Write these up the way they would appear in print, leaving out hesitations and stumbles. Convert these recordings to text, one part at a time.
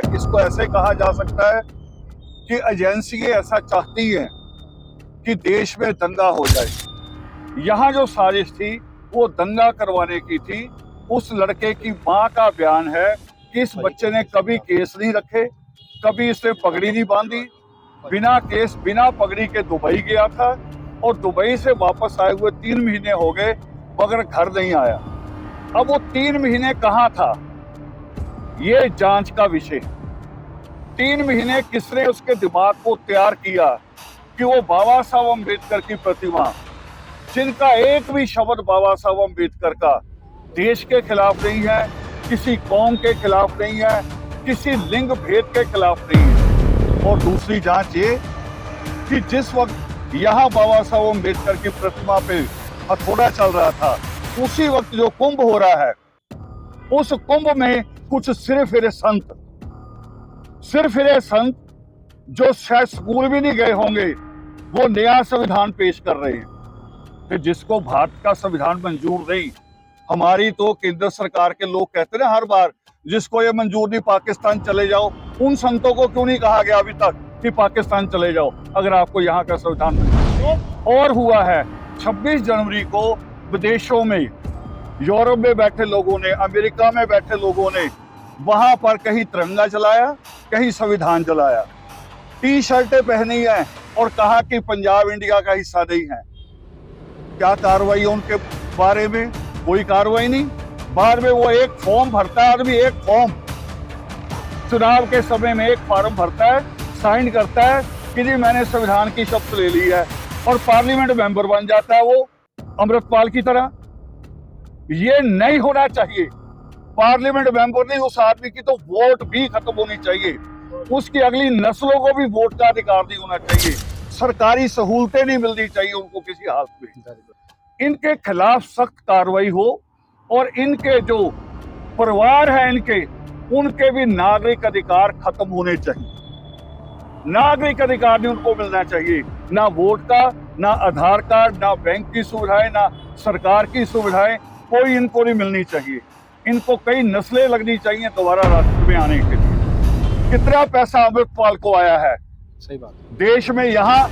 इसको ऐसे कहा जा सकता है कि एजेंसी ऐसा चाहती है कि देश में दंगा हो जाए। यहाँ जो साजिश थी वो दंगा करवाने की थी। उस लड़के की माँ का बयान है कि इस बच्चे ने कभी केस नहीं रखे, कभी इसने पगड़ी नहीं बांधी, बिना केस बिना पगड़ी के दुबई गया था और दुबई से वापस आए हुए 3 महीने हो गए मगर घर नहीं आया। अब वो 3 महीने कहाँ था, ये जांच का विषय। 3 महीने किसने उसके दिमाग को तैयार किया कि वो बाबा साहब अम्बेडकर की प्रतिमा, जिनका एक भी शब्द बाबा साहब अम्बेडकर का देश के खिलाफ नहीं है, किसी कौम के खिलाफ नहीं है, किसी लिंग भेद के खिलाफ नहीं है। और दूसरी जांच ये कि जिस वक्त यहाँ बाबा साहब अम्बेडकर की प्रतिमा पे हथौड़ा चल रहा था, उसी वक्त जो कुंभ हो रहा है, उस कुंभ में कुछ सिर फिरे संत जो शायद स्कूल भी नहीं गए होंगे, वो नया संविधान पेश कर रहे हैं कि जिसको भारत का संविधान मंजूर नहीं। हमारी तो केंद्र सरकार के लोग कहते हैं हर बार, जिसको ये मंजूर नहीं पाकिस्तान चले जाओ। उन संतों को क्यों नहीं कहा गया अभी तक कि पाकिस्तान चले जाओ अगर आपको यहाँ का संविधान मंजूर? और हुआ है 26 जनवरी को विदेशों में, यूरोप में बैठे लोगों ने, अमेरिका में बैठे लोगों ने वहां पर कहीं तिरंगा जलाया, कहीं संविधान जलाया, टी-शर्टें पहनी है और कहा कि पंजाब इंडिया का हिस्सा नहीं है। क्या कार्रवाई उनके बारे में? कोई कार्रवाई नहीं। बाद में वो एक फॉर्म भरता है, आदमी एक फॉर्म चुनाव के समय में एक फॉर्म भरता है, साइन करता है कि जी मैंने संविधान की शपथ ले ली है, और पार्लियामेंट मेंबर बन जाता है वो अमृतपाल की तरह। ये नहीं होना चाहिए। पार्लियामेंट मेंबर नहीं, उस आदमी की तो वोट भी खत्म होनी चाहिए, उसकी अगली नस्लों को भी वोट का अधिकार नहीं होना चाहिए, सरकारी सहूलतें नहीं मिलनी चाहिए उनको किसी हालत में। इनके खिलाफ सख्त कार्रवाई हो और इनके जो परिवार है उनके भी नागरिक अधिकार खत्म होने चाहिए। नागरिक अधिकार नहीं उनको मिलना चाहिए, ना वोट का, ना आधार कार्ड, ना बैंक की सुविधाएं, ना सरकार की सुविधाएं, कोई इनको नहीं मिलनी चाहिए। इनको कई नस्लें लगनी चाहिए दोबारा राष्ट्र में आने के लिए। कितना पैसा अमृतपाल को आया है? सही बात। देश में यहाँ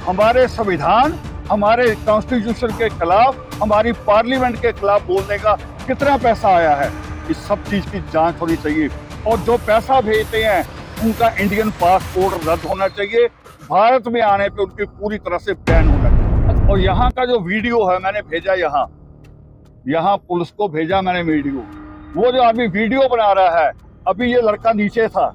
हमारे संविधान, हमारे कॉन्स्टिट्यूशन के खिलाफ, हमारी पार्लियामेंट के खिलाफ बोलने का कितना पैसा आया है? इस सब चीज की जांच होनी चाहिए। और जो पैसा भेजते हैं उनका इंडियन पासपोर्ट रद्द होना चाहिए, भारत में आने पे उनकी पूरी तरह से बैन होना चाहिए। और यहाँ का जो वीडियो है मैंने भेजा, यहाँ पुलिस को भेजा मैंने वीडियो। वो जो आदमी वीडियो बना रहा है, अभी ये लड़का नीचे था,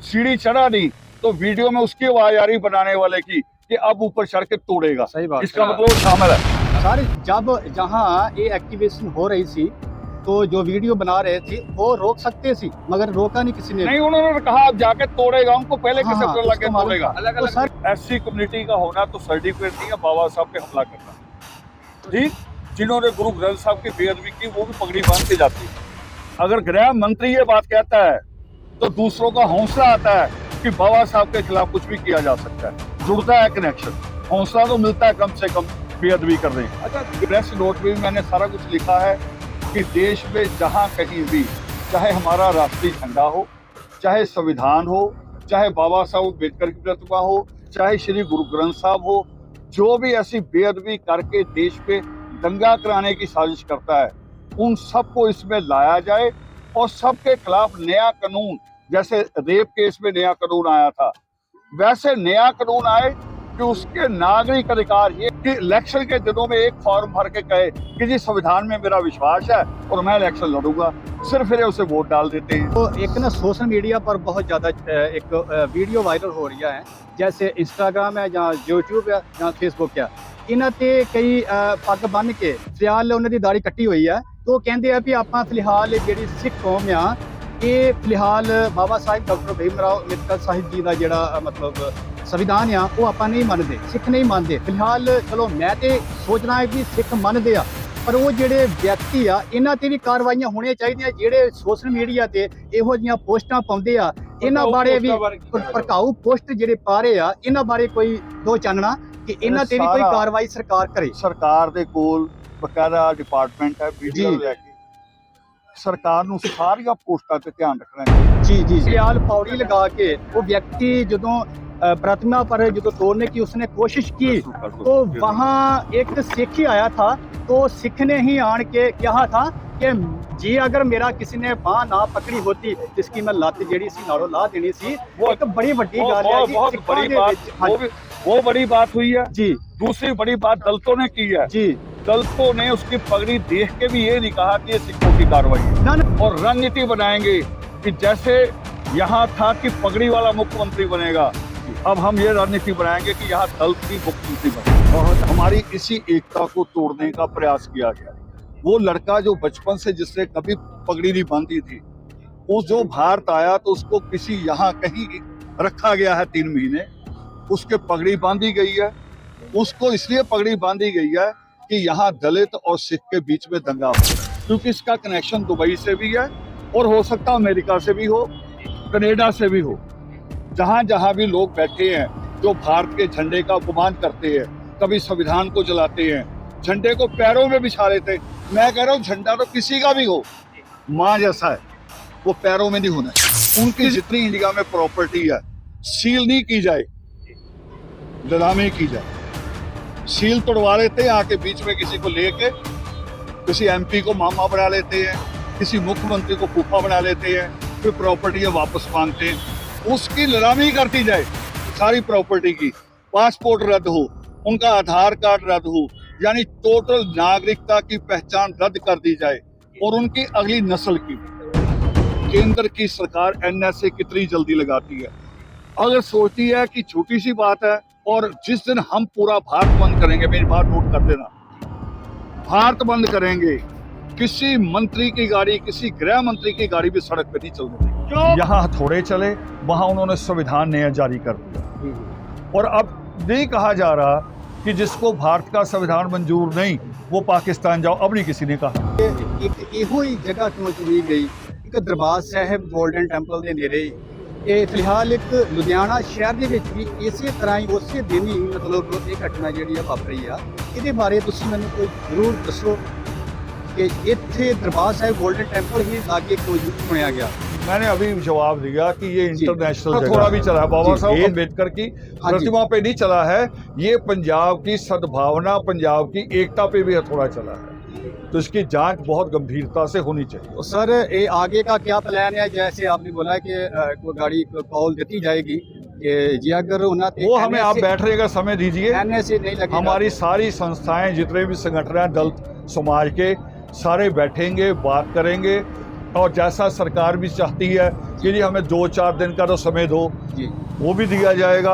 सीढ़ी चढ़ा नहीं, तो वीडियो में उसकी आवाज आ रही बनाने वाले की कि अब ऊपर चढ़ के तोड़ेगा। सही बात। इसका मतलब शामिल है। सर जब जहाँ ये एक्टिवेशन हो रही थी तो जो वीडियो बना रहे थे वो रोक सकते थे, मगर रोका नहीं किसी ने। नहीं, उन्होंने कहा अब जाके तोड़ेगा, उनको पहले किसे हाँ, पता लगे तोड़ेगा। तो सर एससी कम्युनिटी का होना तो सर्टिफिकेट नहीं है बाबा साहब पे हमला करना। ठीक, जिन्होंने गुरु ग्रंथ साहब की बेअदबी की वो भी पगड़ी बांध के जाती है। अगर गृह मंत्री ये बात कहता है तो दूसरों का हौसला आता है कि बाबा साहब के खिलाफ कुछ भी किया जा सकता है। जुड़ता है कनेक्शन, हौसला तो मिलता है कम से कम बेअदबी करने। अच्छा, प्रेस नोट में भी मैंने सारा कुछ लिखा है कि देश में जहां कहीं भी, चाहे हमारा राष्ट्रीय झंडा हो, चाहे संविधान हो, चाहे बाबा साहब अम्बेडकर की प्रतिमा हो, चाहे श्री गुरु ग्रंथ साहब हो, जो भी ऐसी बेअदबी करके देश पे दंगा कराने की साजिश करता है, उन सबको इसमें लाया जाए और सबके खिलाफ नया कानून, जैसे रेप केस में नया कानून आया था, वैसे नया कानून आए कि उसके नागरिक अधिकार ये कि इलेक्शन के दिनों में एक फॉर्म भर के कहे कि जी संविधान में मेरा विश्वास है और मैं इलेक्शन लड़ूंगा, सिर्फ फिर उसे वोट डाल देते हैं। तो एक ना सोशल मीडिया पर बहुत ज़्यादा एक वीडियो वायरल हो रही है, जैसे इंस्टाग्राम है या यूट्यूब है या फेसबुक है, इन्हां ते कई पग बन के फिलहाल उन्हों की दाढ़ी कट्टी हुई है, तो कहते हैं भी आप फिलहाल जी सिख कौम आ ये फिलहाल बाबा साहिब डॉक्टर भीमराव अम्बेडकर साहिब जी का जोड़ा मतलब संविधान आ वो आप नहीं मानते, सिख नहीं मानते। फिलहाल चलो मैं तो सोचना है कि सिख मानते आ, पर वो जोड़े व्यक्ति आ इन्हां ते भी कार्रवाइयां होनी चाहिए, जोड़े सोशल मीडिया ते इहो जिहियां पोस्टां पाउंदे आ, इन्हां बारे भी भड़काऊ पोस्ट जोड़े पा रहे आ, इन्हां बारे कोई दो चानना कि इन्हां ते भी कोई कार्रवाई सरकार करे। सरकार दे कोल बकायदा डिपार्टमेंट है, वीडियो लैके ਸਰਕਾਰ ਨੂੰ ਸਾਰੀਆਂ ਪੋਸਟਾਂ ਤੇ ਧਿਆਨ ਰੱਖਣਾ ਚਾਹੀਦਾ। जी जी सियाल पौड़ी लगा के वो व्यक्ति जो प्रतिमा पर जो तोड़ने की उसने कोशिश की तो वहाँ एक सिख ही आया था, तो सिख ने ही आन के कहा था कि जी अगर मेरा किसी ने बांह ना पकड़ी होती इसकी मैं लत जेड़ी सी नालों ला देनी सी। वो एक बड़ी वड्डी गल है जी, बहुत सिखां बड़ी दे बात, विच- हाँ वो बड़ी बात हुई है। जी दूसरी बड़ी बात दलितों ने की है। जी दलितों ने उसकी पगड़ी देख के भी ये नहीं कहा कि ये सिखों की कार्रवाई है, ना ना और रणनीति बनाएंगे कि जैसे यहाँ था कि पगड़ी वाला मुख्यमंत्री बनेगा, अब हम ये रणनीति बनाएंगे कि यहाँ दलित भी मुख्यमंत्री बने। बहुत हमारी इसी एकता को तोड़ने का प्रयास किया गया। वो लड़का जो बचपन से जिसने कभी पगड़ी नहीं बांधी थी, उस जो भारत आया तो उसको किसी यहाँ कहीं रखा गया है 3 महीने, उसके पगड़ी बांधी गई है। उसको इसलिए पगड़ी बांधी गई है कि यहाँ दलित और सिख के बीच में दंगा हो, क्योंकि इसका कनेक्शन दुबई से भी है और हो सकता है अमेरिका से भी हो, कनाडा से भी हो। जहां जहां भी लोग बैठे हैं जो भारत के झंडे का अपमान करते हैं, कभी संविधान को जलाते हैं, झंडे को पैरों में बिछा लेते हैं। मैं कह रहा हूँ झंडा तो किसी का भी हो, माँ जैसा है, वो पैरों में नहीं होना चाहिए। उनकी जितनी इंडिया में प्रॉपर्टी है सील नहीं की जाए, नीलामी की जाए। सील तोड़वा लेते हैं, आके बीच में किसी को लेके किसी एमपी को मामा बना लेते हैं, किसी मुख्यमंत्री को फूफा बना लेते हैं, फिर प्रॉपर्टियां वापस मांगते हैं। उसकी नीलामी करती जाए सारी प्रॉपर्टी की, पासपोर्ट रद्द हो, उनका आधार कार्ड रद्द हो, यानी टोटल नागरिकता की पहचान रद्द कर दी जाए, और उनकी अगली नस्ल की। केंद्र की सरकार एनएसए कितनी जल्दी लगाती है, अगर सोचती है कि छोटी सी बात है, और जिस दिन हम पूरा भारत बंद करेंगे, मेरी बात नोट कर देना, भारत बंद करेंगे, किसी मंत्री की गाड़ी, किसी गृह मंत्री की गाड़ी भी सड़क पे नहीं चलने देंगे। यहाँ हथौड़े चले, वहां उन्होंने संविधान नया जारी कर दिया, और अब नहीं कहा जा रहा कि जिसको भारत का संविधान मंजूर नहीं वो पाकिस्तान जाओ, अब नहीं किसी ने कहा। एक ਇਹੋ ਹੀ ਜਗ੍ਹਾ ਕਿਉਂ ਚੁਣੀ ਗਈ, ਇੱਕ ਦਰਬਾਰ ਸਾਹਿਬ ਗੋਲਡਨ ਟੈਂਪਲ ਦੇ ਨੇੜੇ। ਇਹ ਫਿਲਹਾਲ ਇੱਕ ਲੁਧਿਆਣਾ ਸ਼ਹਿਰ ਦੇ ਵਿੱਚ ਵੀ ਇਸੇ ਤਰ੍ਹਾਂ ਹੀ ਉਸੇ ਦਿਨ ਹੀ ਮਤਲਬ ਇਹ ਘਟਨਾ ਜਿਹੜੀ ਆ ਵਾਪਰੀ ਆ। ਇਹਦੇ ਬਾਰੇ ਤੁਸੀਂ ਮੈਨੂੰ ਕੋਈ ਜ਼ਰੂਰ ਦੱਸੋ ਕਿ ਇੱਥੇ ਦਰਬਾਰ ਸਾਹਿਬ ਗੋਲਡਨ ਟੈਂਪਲ ਹੀ ਲਾਗੇ ਕਿਉਂ ਚੁਣਿਆ ਗਿਆ। मैंने अभी जवाब दिया कि ये जी। इंटरनेशनल थोड़ा थोड़ा भी चला है, बाबा जी। साहब अम्बेडकर की हाँ जी। प्रतिमा पे नहीं चला है, ये पंजाब की सद्भावना, पंजाब की एकता पे भी हथौड़ा चला है, तो इसकी जांच बहुत गंभीरता से होनी चाहिए। तो सर ये आगे का क्या प्लान है, जैसे आपने बोला कि कोई गाड़ी कॉल देती जाएगी कि जी अगर वो हमें आप बैठने का समय दीजिए, एनएसए नहीं लगेगा। हमारी सारी संस्थाएं, जितने भी संगठन हैं दलित समाज के, सारे बैठेंगे, बात करेंगे, और जैसा सरकार भी चाहती है कि जी हमें 2-4 दिन का तो समय दो, जी वो भी दिया जाएगा,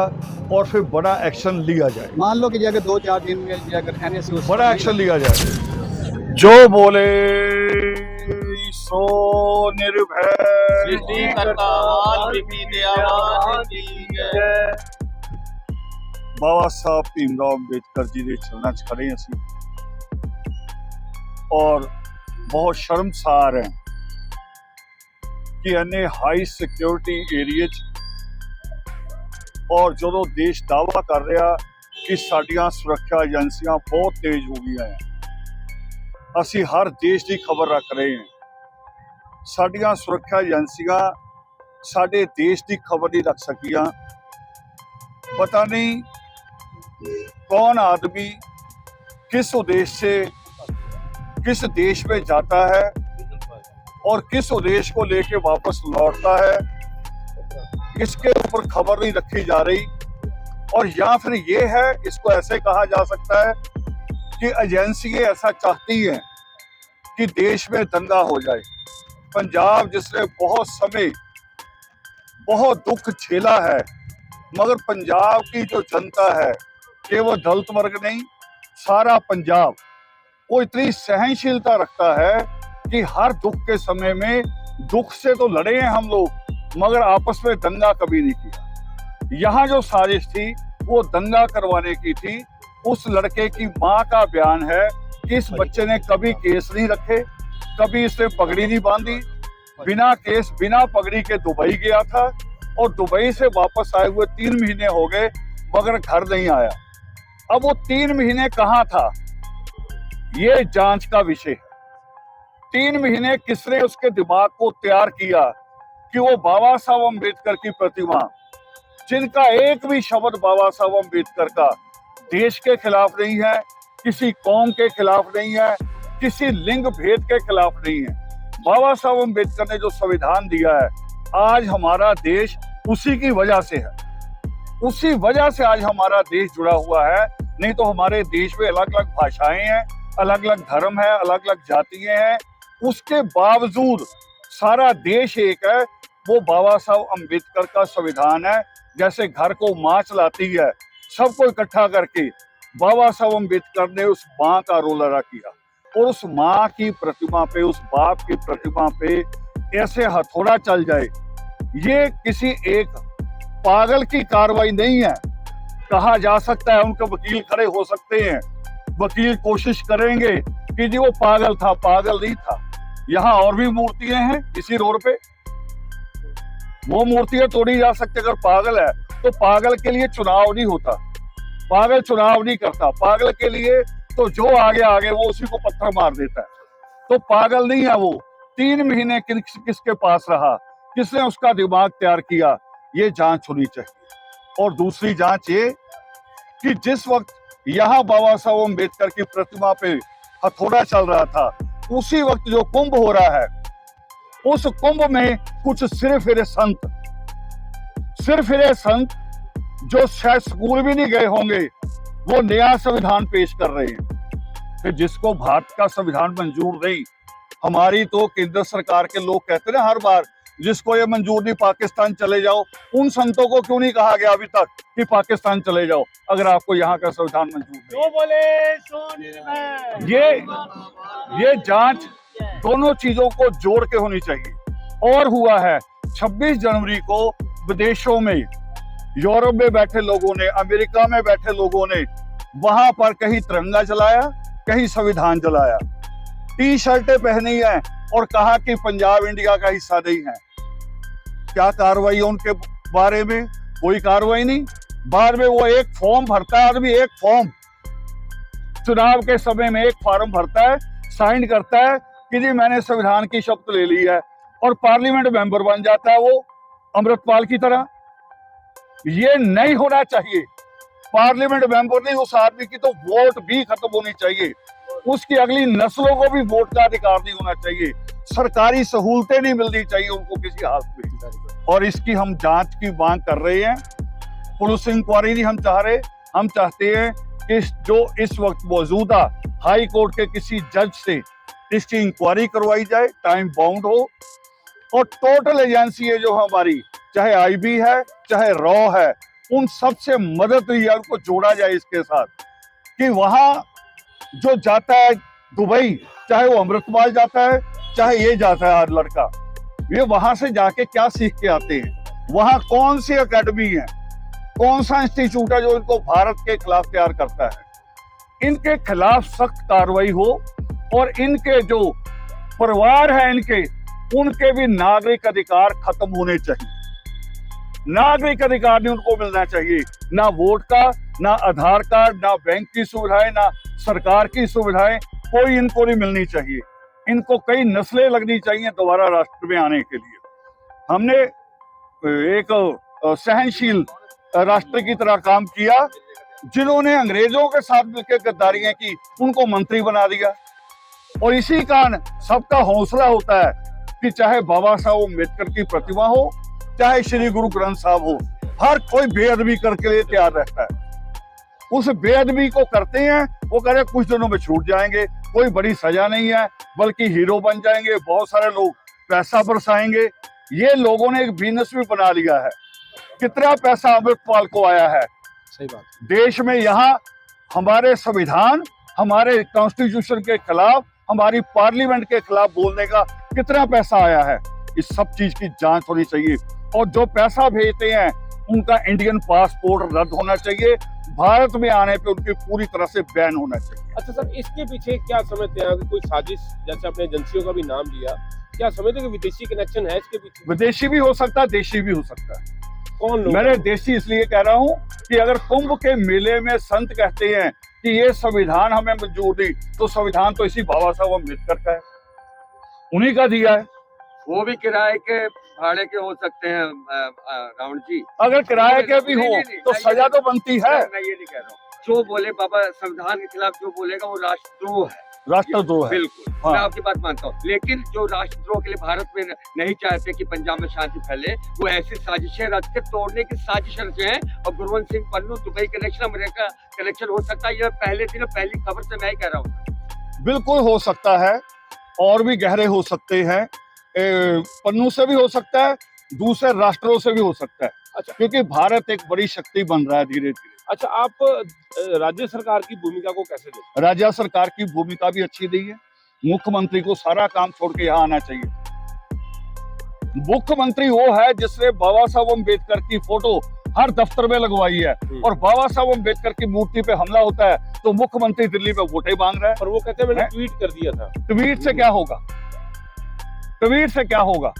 और फिर बड़ा एक्शन लिया जाएगा, मान लो कि जी अगर 2-4 दिन में जी अगर एनएसए बड़ा एक्शन लिया जाएगा। जो बोले सो निर्भय सृष्टिकर्ता वाल्मीकि दयावान की जय। बाबा साहब भीमराव अंबेडकर जी ਦੇ ਚਰਨਾਂ 'ਚ ਖੜੇ ਅਸੀਂ, और बहुत शर्मसार है कि इन्ने हाई सिक्योरिटी एरिया और जो देश दावा कर रहा कि साडियां सुरक्षा एजेंसियां बहुत तेज हो गई हैं, असी हर देश की खबर रख रहे हैं, साडियां सुरक्षा एजेंसियां साडे देश की खबर नहीं रख सकियां। पता नहीं कौन आदमी किस उद्देश्य से किस देश में जाता है और किस उद्देश्य को लेके वापस लौटता है, इसके ऊपर खबर नहीं रखी जा रही। और या फिर ये है, इसको ऐसे कहा जा सकता है कि एजेंसी ऐसा चाहती है कि देश में दंगा हो जाए। पंजाब जिसने बहुत समय बहुत दुख झेला है, मगर पंजाब की जो जनता है, केवल दलित वर्ग नहीं, सारा पंजाब वो इतनी सहनशीलता रखता है कि हर दुख के समय में, दुख से तो लड़े हैं हम लोग, मगर आपस में दंगा कभी नहीं किया। यहाँ जो साजिश थी वो दंगा करवाने की थी। उस लड़के की माँ का बयान है कि इस बच्चे ने कभी केस नहीं रखे, कभी इसने पगड़ी नहीं बांधी, बिना केस बिना पगड़ी के दुबई गया था, और दुबई से वापस आए हुए 3 महीने हो गए मगर घर नहीं आया। अब वो 3 महीने कहाँ था, ये जांच का विषय है। 3 महीने किसने उसके दिमाग को तैयार किया कि वो बाबा साहब अम्बेडकर की प्रतिमा, जिनका एक भी शब्द बाबा साहब अम्बेडकर का देश के खिलाफ नहीं है, किसी कौम के खिलाफ नहीं है, किसी लिंग भेद के खिलाफ नहीं है। बाबा साहब अम्बेडकर ने जो संविधान दिया है, आज हमारा देश उसी की वजह से है, उसी वजह से आज हमारा देश जुड़ा हुआ है। नहीं तो हमारे देश में अलग अलग भाषाएं हैं, अलग अलग धर्म है, अलग अलग जातियां हैं, उसके बावजूद सारा देश एक है। वो बाबा साहब अम्बेडकर का संविधान है। जैसे घर को माँ चलाती है, सबको इकट्ठा करके बाबा साहब अम्बेडकर ने उस माँ का रोल अदा किया, और उस माँ की प्रतिमा पे, उस बाप की प्रतिमा पे ऐसे हथौड़ा चल जाए, ये किसी एक पागल की कार्रवाई नहीं है। कहा जा सकता है, उनके वकील खड़े हो सकते हैं, वकील कोशिश करेंगे कि जी वो पागल था, पागल नहीं था। यहाँ और भी मूर्तियां हैं इसी रोड पे, वो मूर्तियां तोड़ी जा सकती। अगर पागल है तो पागल के लिए चुनाव नहीं होता, पागल चुनाव नहीं करता, पागल के लिए तो जो आगे आगे वो उसी को पत्थर मार देता है। तो पागल नहीं है वो। 3 महीने किसके पास रहा, किसने उसका दिमाग तैयार किया, ये जांच होनी चाहिए। और दूसरी जांच ये कि जिस वक्त यहाँ बाबा साहब अम्बेडकर की प्रतिमा पे हथौड़ा चल रहा था, उसी वक्त जो कुंभ हो रहा है, उस कुंभ में कुछ सिर फिरे संत जो शायद स्कूल भी नहीं गए होंगे, वो नया संविधान पेश कर रहे हैं। फिर जिसको भारत का संविधान मंजूर नहीं, हमारी तो केंद्र सरकार के लोग कहते हैं हर बार, जिसको ये मंजूर नहीं पाकिस्तान चले जाओ। उन संतों को क्यों नहीं कहा गया अभी तक कि पाकिस्तान चले जाओ, अगर आपको यहाँ का संविधान मंजूर नहीं? ये जांच दोनों चीजों को जोड़ के होनी चाहिए। और हुआ है 26 जनवरी को विदेशों में, यूरोप में बैठे लोगों ने, अमेरिका में बैठे लोगों ने वहां पर कहीं तिरंगा जलाया, कहीं संविधान जलाया, टी शर्टें पहनी है और कहा कि पंजाब इंडिया का हिस्सा नहीं है। क्या कार्रवाई है उनके बारे में? कोई कार्रवाई नहीं। बाद में वो एक फॉर्म भरता है, आदमी एक फॉर्म चुनाव के समय में एक फॉर्म भरता है, साइन करता है कि जी मैंने संविधान की शपथ ले ली है, और पार्लियामेंट मेंबर बन जाता है वो अमृतपाल की तरह। ये नहीं होना चाहिए। पार्लियामेंट मेंबर नहीं, उस आदमी की तो वोट भी खत्म होनी चाहिए, उसकी अगली नस्लों को भी वोट का अधिकार नहीं होना चाहिए, सरकारी सहूलतें नहीं मिलनी चाहिए उनको किसी हालत में। और इसकी हम जांच की मांग कर रहे हैं। पुलिस इंक्वायरी नहीं हम चाह रहे, हम चाहते हैं कि जो इस वक्त मौजूदा हाई कोर्ट के किसी जज से इसकी इंक्वायरी करवाई जाए, टाइम बाउंड हो, और टोटल एजेंसी है जो हमारी, चाहे आईबी है चाहे रॉ है, उन सबसे मदद ली है, उनको जोड़ा जाए इसके साथ कि वहां जो जाता है दुबई, चाहे वो अमृतपाल जाता है चाहे ये जाता है लड़का, ये वहां से जाके क्या सीख के आते हैं, वहां कौन सी एकेडमी है, कौन सा इंस्टीट्यूट है जो इनको भारत के खिलाफ तैयार करता है। इनके खिलाफ सख्त कार्रवाई हो, और इनके जो परिवार है इनके, उनके भी नागरिक अधिकार खत्म होने चाहिए। नागरिक अधिकार नहीं उनको मिलना चाहिए, ना वोट का, ना आधार कार्ड, ना बैंक की सुविधाएं, ना सरकार की सुविधाएं, कोई इनको नहीं मिलनी चाहिए। इनको कई नस्लें लगनी चाहिए दोबारा राष्ट्र में आने के लिए। हमने एक सहनशील राष्ट्र की तरह काम किया। जिन्होंने अंग्रेजों के साथ मिलकर गद्दारियां की, उनको मंत्री बना दिया। और इसी कारण सबका हौसला होता है कि चाहे बाबा साहब अम्बेडकर की प्रतिमा हो, चाहे श्री गुरु ग्रंथ साहब हो, हर कोई बेअदबी करके लिए तैयार रहता है। उस बेअदबी को करते हैं, वो कह रहे कुछ दिनों में छूट जाएंगे, कोई बड़ी सजा नहीं है, बल्कि हीरो बन जाएंगे, बहुत सारे लोग पैसा बरसाएंगे। ये लोगों ने एक बिजनेस भी बना लिया है। कितना पैसा अमृतपाल को आया है। सही बात। देश में यहाँ हमारे संविधान, हमारे कॉन्स्टिट्यूशन के खिलाफ, हमारी पार्लियामेंट के खिलाफ बोलने का कितना पैसा आया है। इस सब चीज की जांच होनी चाहिए। और जो पैसा भेजते हैं उनका इंडियन पासपोर्ट रद्द होना चाहिए, भारत में आने पे उनकी पूरी तरह से बैन होना चाहिए। अच्छा सर, इसके पीछे क्या समझते हैं कि कोई साजिश, जैसे आपने एजेंसियों का भी नाम लिया, क्या समझते हैं कि विदेशी कनेक्शन है इसके पीछे? विदेशी भी हो सकता है, देशी भी हो सकता है। कौन लोग? मैंने देशी इसलिए कह रहा हूँ कि अगर कुंभ के मेले में संत कहते हैं कि ये संविधान हमें मंजूर नहीं, तो संविधान तो इसी बाबा साहब अम्बेडकर का है। उन्हीं का दिया है। वो भी किराए के भाड़े के हो सकते हैं रावण जी। अगर किराए के भी हो तो सजा तो बनती है। मैं ये नहीं कह रहा हूँ, जो बोले बाबा संविधान के खिलाफ जो बोलेगा वो राष्ट्रद्रोह है। राष्ट्रद्रोह है। बिल्कुल, हाँ। मैं आपकी बात मानता हूँ, लेकिन जो राष्ट्रद्रोह के लिए भारत में नहीं चाहते कि पंजाब में शांति फैले, वो ऐसी साजिशें रच के तोड़ने की साजिश रचे हैं। और Gurwant Singh Pannu Dubai connection, America connection हो सकता है। ये पहले दिन पहली खबर से मैं ही कह रहा हूँ। बिल्कुल हो सकता है, और भी गहरे हो सकते हैं। पन्नू से भी हो सकता है, दूसरे राष्ट्रों से भी हो सकता है। अच्छा, क्योंकि भारत एक बड़ी शक्ति बन रहा है धीरे धीरे। अच्छा, आप राज्य सरकार की भूमिका को कैसे देखते राज्य सरकार की भूमिका भी अच्छी नहीं है। मुख्यमंत्री को सारा काम छोड़ के यहाँ आना चाहिए। मुख्यमंत्री वो है जिसने बाबा साहब अम्बेडकर की फोटो हर दफ्तर में लगवाई है, और बाबा साहब अम्बेडकर की मूर्ति पे हमला होता है तो मुख्यमंत्री दिल्ली में वोटें मांग रहा है। पर वो कहते हैं मैंने ट्वीट कर दिया था। ट्वीट से क्या होगा? ट्वीट से क्या होगा?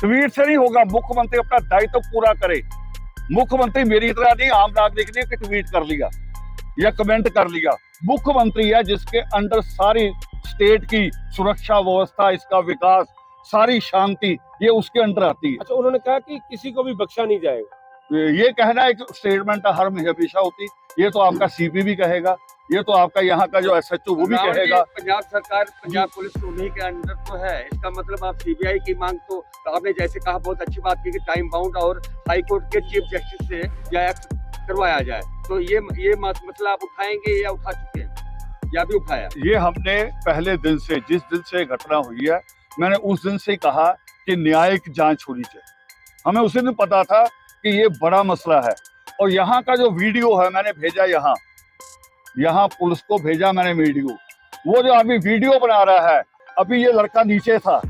ट्वीट से नहीं होगा। मुख्यमंत्री अपना दायित्व पूरा करे। मुख्यमंत्री मेरी तरह नहीं, आम नागरिक ने कि ट्वीट कर लिया या कमेंट कर लिया। मुख्यमंत्री है जिसके अंडर सारी स्टेट की सुरक्षा व्यवस्था, इसका विकास, सारी शांति, ये उसके अंडर आती है। अच्छा, उन्होंने कहा कि किसी को भी बख्शा नहीं जाएगा। ये कहना एक स्टेटमेंट हर हमेशा होती, ये तो आपका सीपी भी कहेगा, ये तो आपका यहाँ का जो एसएचओ वो भी रावण जी, कहेगा। पंजाब सरकार, पंजाब पुलिस उन्हीं के अंदर तो है। इसका मतलब आप सीबीआई की मांग, तो आपने जैसे कहा बहुत अच्छी बात की कि टाइम बाउंड और हाई कोर्ट के चीफ जस्टिस से या एक्ट करवाया जाए, तो ये मसला आप उठाएंगे या उठा चुके हैं या भी उठाया? ये हमने पहले दिन से, जिस दिन से घटना हुई है, मैंने उस दिन से कहा कि न्यायिक जांच होनी चाहिए। हमें उसी दिन पता था कि ये बड़ा मसला है। और यहाँ का जो वीडियो है मैंने भेजा, यहाँ पुलिस को भेजा मैंने वीडियो। वो जो अभी वीडियो बना रहा है, अभी ये लड़का नीचे था,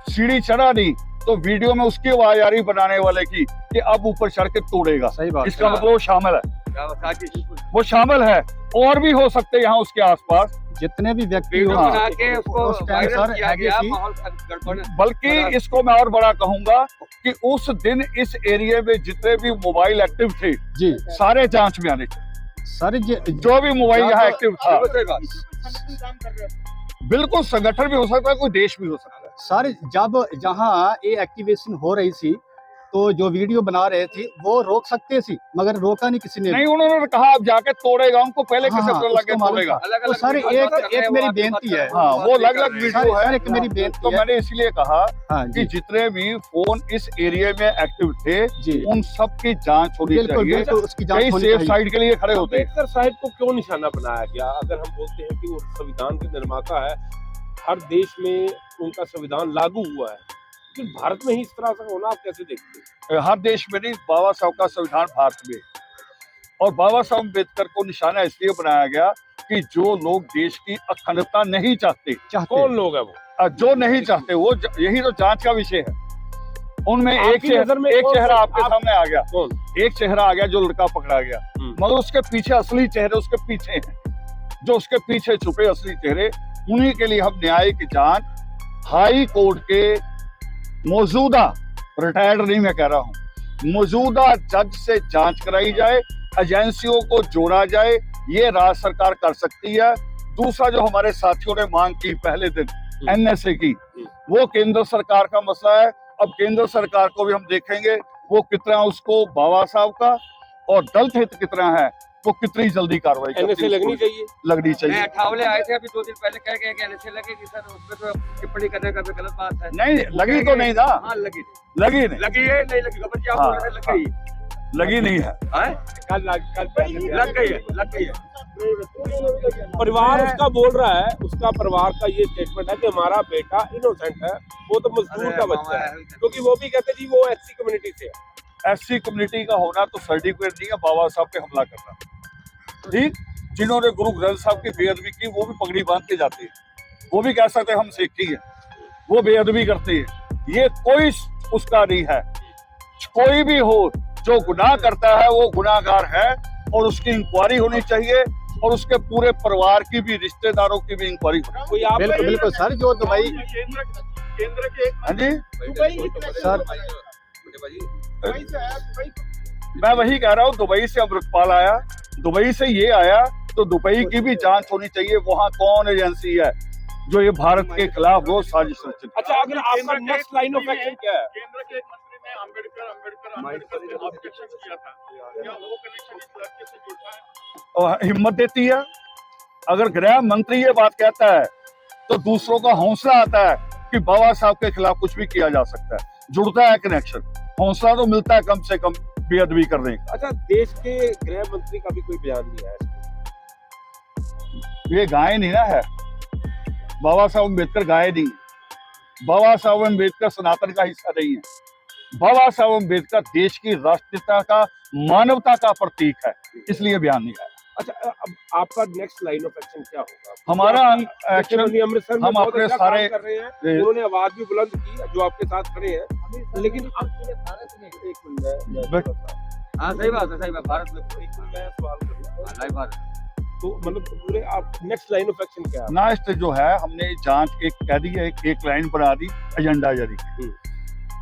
सीढ़ी चढ़ा नहीं, तो वीडियो में उसकी आवाज आ रही बनाने वाले की कि अब ऊपर चढ़ के तोड़ेगा। सही बात। इसका मतलब वो शामिल है, साजिश वो शामिल है। और भी हो सकते हैं यहाँ उसके आसपास, जितने भी व्यक्ति वीडियो हाँ। बना के उसको उस टाइम वायरल सर किया आगे गया, थी। माहौल गड़बड़। बल्कि इसको मैं और बड़ा कहूंगा कि उस दिन इस एरिया में जितने भी मोबाइल एक्टिव थे, जी सारे जांच में आने चाहिए। सर, जो भी मोबाइल यहाँ एक्टिव था, बिल्कुल सही बात। बिल्कुल संगठन भी हो सकता है, कोई देश भी हो सकता है। सर, जब जहाँ ये एक्टिवेशन हो रही थी तो जो वीडियो बना रहे थे वो रोक सकते थे, मगर रोका नहीं किसी ने। नहीं, उन्होंने कहा अब जाके तोड़ेगा उनको, पहले किसे हाँ, पता लगे उसको मालूम तोड़ेगा। था। तो सर एक मेरी बेनती है। हाँ, वो अलग-अलग वीडियो सर, है। एक मेरी बेनती तो है। मैंने इसलिए कहा हाँ कि जी जितने भी फोन इस एरिया में एक्टिव थे, जी, उन सब की जांच होनी बिल्कुल चाहिए। बिल्कुल उसकी जांच कई होनी सेफ चाहिए। साइड के लिए खड़े होते हैं। अम्बेडकर साहब को क्यों निशाना बनाया गया? अगर हम बोलते हैं कि वो संविधान के निर्माता है, हर देश में उनका संविधान लागू हुआ है, लेकिन भारत में ही इस तरह से होना आप कैसे देखते हैं? हर देश में नहीं, बाबा साहब का संविधान भारत में, और बाबा साहब अम्बेडकर को निशाना इसलिए बनाया गया कि जो लोग देश की अखंडता नहीं चाहते, कौन लोग है वो? जो नहीं चाहते, वो यही तो जांच का विषय है। उनमें आपकी नजर में एक कौन- चेहरा आपके सामने आ गया, कौन? एक चेहरा आ गया जो लड़का पकड़ा गया, मगर उसके पीछे असली चेहरे उसके पीछे हैं, जो उसके पीछे छुपे असली चेहरे, उन्हीं के लिए हम न्यायिक जांच हाई कोर्ट के मौजूदा, रिटायर्ड नहीं मैं कह रहा हूँ, मौजूदा जज से जांच कराई जाए, एजेंसियों को जोड़ा जाए, ये राज्य सरकार कर सकती है। दूसरा जो हमारे साथियों ने मांग की पहले दिन एनएसए की, वो केंद्र सरकार का मसला है। अब केंद्र सरकार को भी हम देखेंगे वो कितना उसको बाबा साहब का और दलित हित कितना है, वो कितनी जल्दी कार्रवाई एनएसए लगनी चाहिए। लगनी मैं चाहिए। अठावले आए थे अभी 2 दिन पहले, कह गए कि एनएसए लगेगी सर, उसमें तो टिप्पणी करने का भी गलत बात है। नहीं लगी तो नहीं ना, हाँ लगी लगी नहीं, लगी है, नहीं लगी खबर क्या हाँ, बोल रहे हैं, लग गई लगी नहीं है। है, लग गई है, लग गई है। परिवार उसका बोल रहा है, उसका परिवार का ये स्टेटमेंट है कि हमारा बेटा इनोसेंट है, वो तो मजदूर का बच्चा है, क्योंकि वो भी कहते जी वो एससी कम्युनिटी से है। एससी कम्युनिटी का होना तो सर्टिफिकेट नहीं है बाबा साहब पे हमला करना। ठीक, जिन्होंने गुरु ग्रंथ साहब की बेअदबी की वो भी पगड़ी बांध के जाते हैं, वो भी कह सकते हैं हम सिक्खी है, वो बेअदबी करते हैं। ये कोई उसका नहीं है। कोई भी हो जो गुनाह करता है वो गुनाहगार है, और उसकी इंक्वायरी होनी चाहिए, और उसके पूरे परिवार की भी, रिश्तेदारों की भी इंक्वायरी होनी कोई आप बिल्कुल बिल्कुल सर, जो दुबई चाहिए। हाँ जी, सर मैं वही कह रहा हूँ, दुबई से अमृतपाल आया, दुबई से ये आया, तो दुबई की भी जांच होनी चाहिए। वहाँ कौन एजेंसी है जो ये भारत के खिलाफ वो साजिश रचना। अच्छा, अगर आपका नेक्स्ट लाइन ऑफ एक्शन क्या है? केंद्र के एक मंत्री ने अम्बेडकर ने ऑब्जेक्शन किया था, क्या वो कनेक्शन इस लड़के से जुड़ता है? और हिम्मत देती है, अगर गृह मंत्री ये बात कहता है तो दूसरों का हौसला आता है कि बाबा साहब के खिलाफ कुछ भी किया जा सकता है। जुड़ता है कनेक्शन, हौसला तो मिलता है कम से कम बेअदबी करने का। अच्छा, देश के गृह मंत्री का भी कोई बयान नहीं है? ये गाय नहीं ना है, बाबा साहब अम्बेडकर गाय नहीं है, बाबा साहब अम्बेडकर सनातन का हिस्सा नहीं है, बाबा साहब अम्बेडकर देश की राष्ट्रीयता का, मानवता का प्रतीक है, इसलिए बयान नहीं आया। अच्छा, अब आपका नेक्स्ट लाइन ऑफ एक्शन क्या होगा? हमारा एक्शन एक्शन, अमृतसर में हम बहुत अपने अच्छा सारे काम कर रहे हैं, उन्होंने आवाज भी बुलंद की जो आपके साथ खड़े हैं, लेकिन अब एक मिनट, हाँ सही बात है, सही बात। भारत में मैं सवाल करूं, लाइव भारत, तो मतलब पूरे आप नेक्स्ट लाइन ऑफ एक्शन क्या है? नाश्त जो है हमने जांच एक कह दी है, एक लाइन बना दी, एजेंडा जारी की।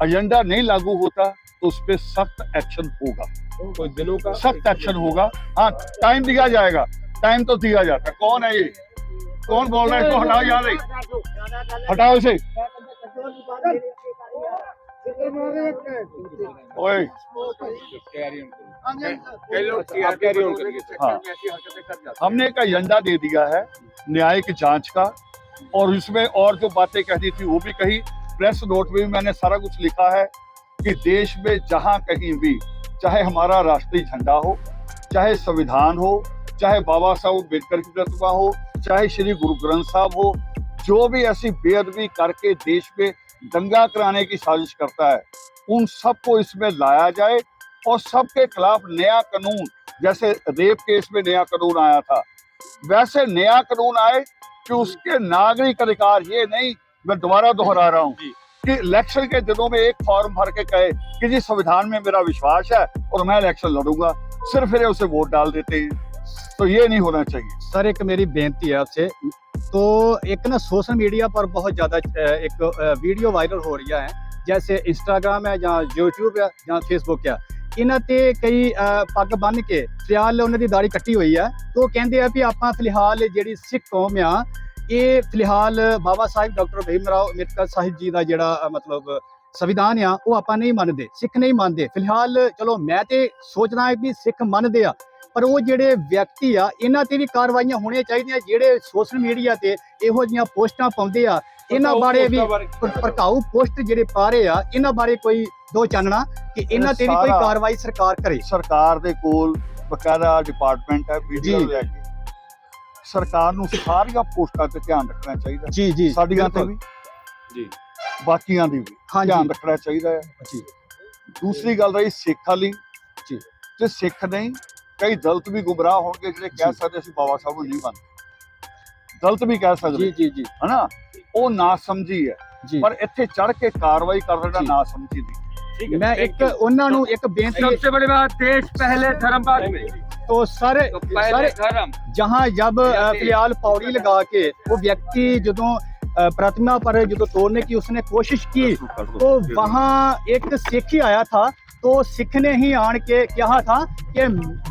एजेंडा नहीं लागू होता तो उस पर सख्त एक्शन होगा, कोई दिनों का सख्त एक्शन होगा। हाँ, टाइम दिया जाएगा, टाइम तो दिया जाता है। कौन है ये, कौन बोल रहा है? इसको हटाओ, यहाँ नहीं, हटाओ इसे। ओए, कई लोग आप कैरी ऑन करिए। हाँ, हमने एक एजेंडा दे दिया है न्यायिक जांच का, और इसमें और जो बातें कहनी थी वो भी कही। प्रेस नोट में भी मैंने सारा कुछ लिखा है कि देश में जहां कहीं भी, चाहे हमारा राष्ट्रीय झंडा हो, चाहे संविधान हो, चाहे बाबा साहब अम्बेडकर की प्रतिमा हो, चाहे श्री गुरु ग्रंथ साहब हो, जो भी ऐसी बेअदबी करके देश में दंगा कराने की साजिश करता है, उन सबको इसमें लाया जाए और सबके खिलाफ नया कानून, जैसे रेप केस में नया कानून आया था, वैसे नया कानून आए कि उसके नागरिक अधिकार, ये नहीं, मैं दोबारा दोहरा रहा हूँ कि इलेक्शन के दिनों में एक फॉर्म भर के कहे कि जी संविधान में मेरा विश्वास है और मैं इलेक्शन लड़ूंगा, सिर्फ फिर उसे वोट डाल देते हैं, तो ये नहीं होना चाहिए। सर एक मेरी बेनती है आपसे, तो एक ना सोशल मीडिया पर बहुत ज़्यादा एक वीडियो वायरल हो रही है, जैसे इंस्टाग्राम है ਜਾਂ YouTube ਹੈ ਜਾਂ Facebook ਹੈ, ਇਹਨਾਂ ਤੇ ਕਈ ਪੱਗ ਬੰਨ ਕੇ ਫਿਲਹਾਲ ਉਹਨਾਂ ਦੀ ਦਾੜੀ ਕੱਟੀ ਹੋਈ ਹੈ, तो ਕਹਿੰਦੇ ਆ ਵੀ ਆਪਾਂ ਫਿਲਹਾਲ ਜਿਹੜੀ ਸਿੱਖ ਕੌਮ ਆ, ਇਹ ਫਿਲਹਾਲ ਬਾਬਾ ਸਾਹਿਬ ਡਾਕਟਰ ਭੀਮ ਰਾਓ ਅੰਬੇਦਕਰ ਸਾਹਿਬ ਜੀ ਦਾ ਜਿਹੜਾ ਮਤਲਬ ਸੰਵਿਧਾਨ ਆ ਉਹ ਆਪਾਂ ਨਹੀਂ ਮੰਨਦੇ, ਸਿੱਖ ਨਹੀਂ ਮੰਨਦੇ। ਫਿਲਹਾਲ ਚਲੋ ਮੈਂ ਤੇ ਸੋਚਦਾ ਵੀ ਸਿੱਖ ਮੰਨਦੇ ਆ, ਪਰ ਉਹ ਜਿਹੜੇ ਵਿਅਕਤੀ ਆ ਇਹਨਾਂ ਤੇ ਵੀ ਕਾਰਵਾਈਆਂ ਹੋਣੀਆਂ ਚਾਹੀਦੀਆਂ, ਜਿਹੜੇ ਸੋਸ਼ਲ ਮੀਡੀਆ ਤੇ ਇਹੋ ਜਿਹੀਆਂ ਪੋਸਟਾਂ ਪਾਉਂਦੇ ਆ, ਇਹਨਾਂ ਬਾਰੇ ਵੀ ਭੜਕਾਊ ਪੋਸਟ ਜਿਹੜੇ ਪਾ ਰਹੇ ਆ, ਇਹਨਾਂ ਬਾਰੇ ਕੋਈ ਦੋ ਚਾਨਣਾ ਕਿ ਇਹਨਾਂ ਤੇ ਵੀ ਕੋਈ ਕਾਰਵਾਈ ਸਰਕਾਰ ਕਰੇ। ਸਰਕਾਰ ਦੇ ਕੋਲ ਬਕਾਇਦਾ ਡਿਪਾਰਟਮੈਂਟ ਹੈ ਵੀਡੀਓ ਲੈ ਕੇ, ਸਰਕਾਰ ਨੂੰ ਸਾਰੀਆਂ ਪੋਸਟਾਂ ਤੇ ਧਿਆਨ ਰੱਖਣਾ ਚਾਹੀਦਾ ਜੀ ਜੀ, ਸਾਡੀਆਂ ਤੇ ਵੀ ਜੀ, ਬਾਕੀਆਂ ਦੀ ਵੀ ਹਾਂਜੀ ਧਿਆਨ ਰੱਖਣਾ ਚਾਹੀਦਾ ਹੈ ਜੀ। ਦੂਸਰੀ ਗੱਲ ਰਹੀ ਸਿੱਖਾਂ ਲਈ ਜੀ, ਤੇ ਸਿੱਖ ਨਹੀਂ, ਕਈ ਦਲਿਤ ਵੀ ਗੁੰਮਰਾਹ ਹੋਣਗੇ ਜਿਹੜੇ ਕਹਿ ਸਕਦੇ ਅਸੀਂ ਬਾਬਾ ਸਾਹਿਬ ਨੂੰ ਨਹੀਂ ਮੰਨਦੇ, ਦਲਿਤ ਵੀ ਕਹਿ ਸਕਦੇ ਜੀ ਜੀ ਜੀ ਹਨਾ, ਉਹ ਨਾ ਸਮਝੀ ਹੈ, ਜੀ। ਪਰ ਇੱਥੇ ਚੜ ਕੇ ਕਾਰਵਾਈ ਕਰ ਰਿਹਾ ਜੀ। ਨਾ ਸਮਝੀ ਦੀ। ठीक है। मैं एक ਉਹਨਾਂ ਨੂੰ ਇੱਕ ਬੇਨਤੀ, सबसे बड़ी बात, देश पहले धर्म बाद में, तो सर तो पहले धर्म। जहाँ जब फिलहाल पौड़ी लगा के वो व्यक्ति ਜਦੋਂ प्रतिमा पर जो तोड़ने की उसने कोशिश की, तो वहाँ एक सिख ही आया था, तो सिख ने ही आन के कहा था कि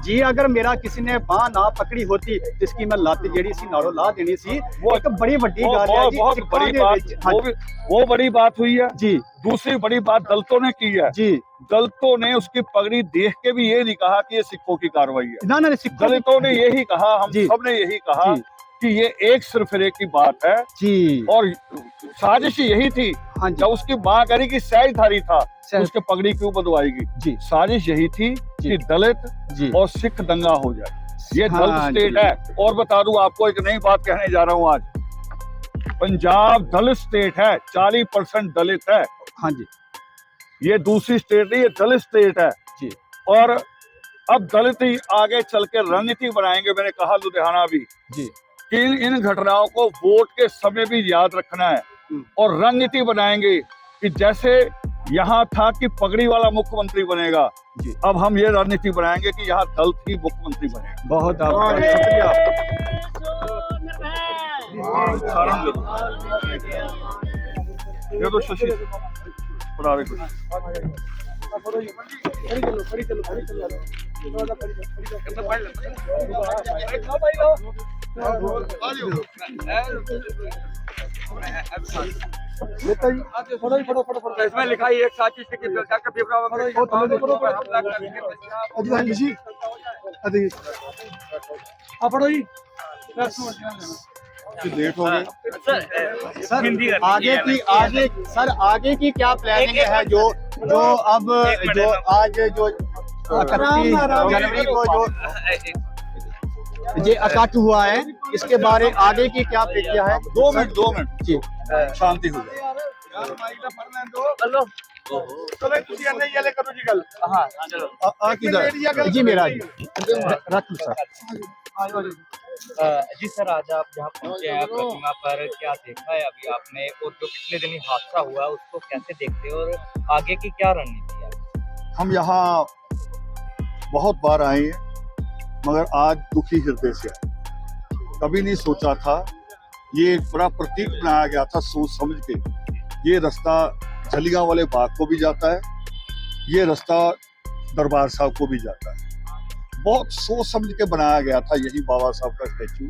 जी अगर मेरा किसी ने बांह ना पकड़ी होती जिसकी मैं लत जेड़ी सी नालों ला देनी सी। वो एक बड़ी बड़ी गल है जी, बहुत सिखां बड़ी दे बात, विच। वो बड़ी बात हुई है। जी दूसरी बड़ी बात दलितों ने की है, जी, दलितों ने उसकी पगड़ी देख के भी ये नहीं कहा कि ये सिखों की कार्रवाई है, ना ना सिखों दलितों ने यही कहा, हम जी। सब ने यही कहा जी। कि ये एक सिरफिरे की बात है, जी, और साजिश यही थी। हाँ जी, जब उसकी मां करी कि सहजधारी था, सहज- उसके पगड़ी क्यों बंधवाएगी, जी साजिश यही थी जी। कि दलित जी और सिख दंगा हो जाए। ये हाँ दलित स्टेट जी। है। और बता दूं आपको, एक नई बात कहने जा रहा हूं आज, पंजाब दलित स्टेट है, 40% दलित है। हाँ जी, ये दूसरी स्टेट नहीं, ये दलित स्टेट है जी। और अब दलित ही आगे चल के रणनीति बनाएंगे। मैंने कहा लुधियाना भी जी, कि इन घटनाओं को वोट के समय भी याद रखना है और रणनीति बनाएंगे कि जैसे यहाँ था कि पगड़ी वाला मुख्यमंत्री बनेगा, जी। अब हम ये रणनीति बनाएंगे कि यहाँ दलित ही मुख्यमंत्री बनेगा। बहुत आपका शुक्रिया। ये तो शशि पढ़ा कुछ चलो तो इसमें लिखा है एक साजिश की डॉक्टर भीमराव अम्बेडकर पर हमला करके लेट हो गए। सर आगे की क्या प्लानिंग है जो अब जो आज जो 31 जनवरी को जो ये अकाट हुआ है, इसके बारे आगे की क्या प्रक्रिया है? 2 मिनट जी, शांति हो जाए। जी मेरा जी रख लो सर। जी सर, आज आप जहाँ पहुँचे हैं प्रतिमा पर, क्या देखा है अभी आपने, और जो पिछले दिन हादसा हुआ उसको कैसे देखते हो और आगे की क्या रणनीति है? हम यहाँ बहुत बार आए हैं, मगर आज दुखी हृदय से आए। कभी नहीं सोचा था, ये एक बड़ा प्रतीक बनाया गया था सोच समझ के। ये रास्ता जलियांवाले बाग को भी जाता है, ये रास्ता दरबार साहब को भी जाता है। बहुत सोच समझ के बनाया गया था यही बाबा साहब का स्टैचू,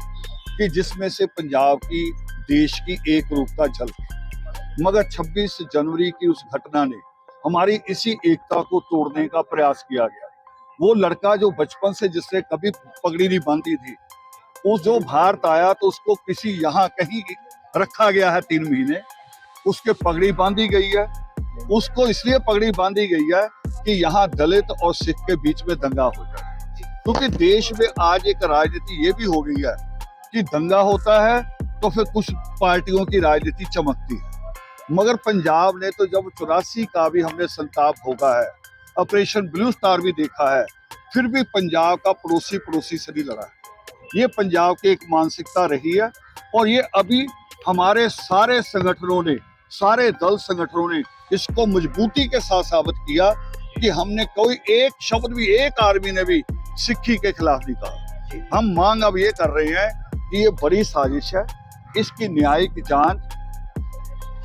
कि जिसमें से पंजाब की, देश की एक रूपता झलके। मगर 26 जनवरी की उस घटना ने हमारी इसी एकता को तोड़ने का प्रयास किया गया। वो लड़का जो बचपन से जिसने कभी पगड़ी नहीं बांधी थी, उस जो भारत आया तो उसको किसी यहाँ कहीं रखा गया है 3 महीने, उसके पगड़ी बांधी गई है। उसको इसलिए पगड़ी बांधी गई है कि यहाँ दलित और सिख के बीच में दंगा हो जाए, क्योंकि देश में आज एक राजनीति ये भी हो गई है कि दंगा होता है तो फिर कुछ पार्टियों की राजनीति चमकती है। मगर पंजाब ने तो जब 84 का भी हमने संताप भोगा है, ऑपरेशन ब्लू स्टार भी देखा है, फिर भी पंजाब का पड़ोसी से नहीं लड़ा है। ये पंजाब की एक मानसिकता रही है, और ये अभी हमारे सारे संगठनों ने, सारे दल संगठनों ने इसको मजबूती के साथ साबित किया कि हमने कोई एक शब्द भी, एक आदमी ने भी सिक्खी के खिलाफ नहीं कहा। हम मांग अब ये कर रहे हैं कि ये बड़ी साजिश है, इसकी न्यायिक जांच